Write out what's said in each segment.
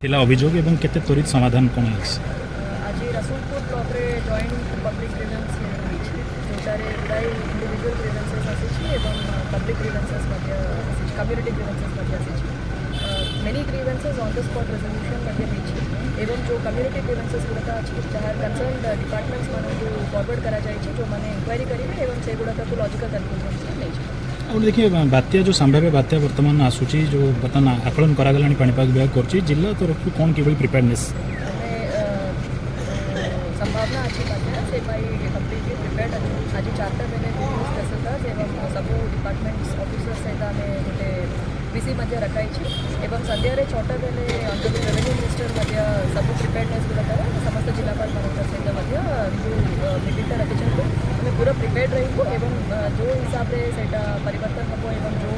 थिला अभियोग एवं केते त्वरित समाधान कोन अछि आज रसूलपुर ब्लॉक रे जॉइंट पब्लिक ग्रीवेंस होइछि जोटारे गुडाई इंडिविजुअल ग्रीवेंसेस आसिछि एवं पब्लिक ग्रीवेंसेस मध्ये कम्युनिटी ग्रीवेंसेस मध्ये आसिछि many grievances on the spot resolution मध्ये होइछि एवं जो कम्युनिटी ग्रीवेंसेस गुडा अछि जहाँ कंसर्न डिपार्टमेंट्स मानकु फॉरवर्ड करा जाइछि जो माने इंक्वायरी करिवे एवं से गुडा को लॉजिकल कंक्लूजन नै छै। और देखिए बात्या जो संभाव्य बात्या वर्तमान आसूची जो बर्तमान आकलन करागलानी पाणीपाग विभाग करछि जिला तरफ कोन किबल प्रिपेयरनेस संभावना अच्छी बात्या से पाई कंप्लीटली प्रिपेयर्ड अछि आज चार्टर बेले न्यूज तहसीलदार एवं सब डिपार्टमेंट्स ऑफिसर्स सहित आम गोटे बीसी मध्य रखाई एवं संध्या छटा बेले ऑनरेबल रेवेन्यू मिनिस्टर मध्य सब प्रिपेयर्डनेस गुड़ाक समस्त जिलापाल मान सहित रिव्यू मीटिंग रखी आम पूरा प्रिपेयर्ड रही एवं जो हिसाब से परिवर्तन हम एवं जो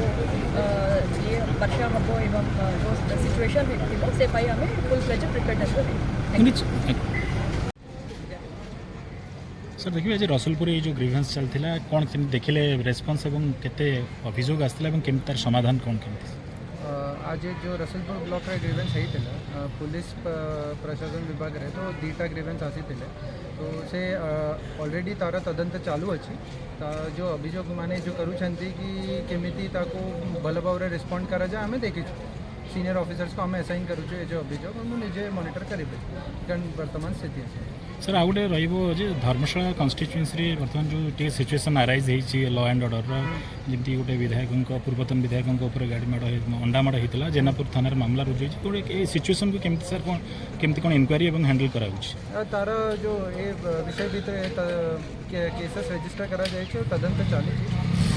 ये वर्षा हम एवं जो सिचुएशन से पाई आम फुल फ्लेज प्रिपेयर्डनेस रही। सर देखिए आज रसुलपुर ये जो ग्रीवेंस चलता कौन देखिले रेस्पॉन्स एवं केते अभियोग आसला एवं केमि तार समाधान कौन केमति आज जो रसुलपुर ब्लॉक रे ग्रीवेंस होता पुलिस प्रशासन विभाग रे तो दीटा ग्रीवेंस आसी तो से ऑलरेडी तार तदंत चालू अच्छी जो अभियोग माने जो करूछंती कि केमिति ताको भल भाव रिस्पॉन्ड करा जाए आम देखी सीनियर ऑफिसर्स को आम असाइन करूँ जो अभियोग मुझे मॉनिटर करेंगे कारण वर्तमान स्थिति है। सर आ गए रे धर्मशाला कन्स्टिट्युएन्सी बर्तमान जो टे सिचुएसन आराइज होती लॉ एंड ऑर्डर जमी गोटे विधायक पूर्वतन विधायकों गाड़ी माड़ अंडा माड़ होता जेनापुर थाना मामला रुजु गोटे सिचुएसन को केमती सर कौन केमती कौन इनक्वारी और हैंडल करा तार जो ये विषय भितर केसेस रजिस्टर करा जाए तदंत चली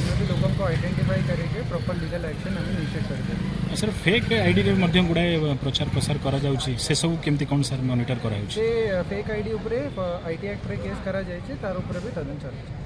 हम भी लोगों को आइडेंटिफाई करके प्रॉपर लीगल एक्शन आम इनिशिएट करेंगे। सर फेक आईडी रे गुड़ाए प्रचार प्रसार करा जाउछि से सब केमती कौन सर मॉनिटर करा फेक आईडी उपरे आईटी एक्ट रे केस करा जाए तार उपरे भी तदंत चलती।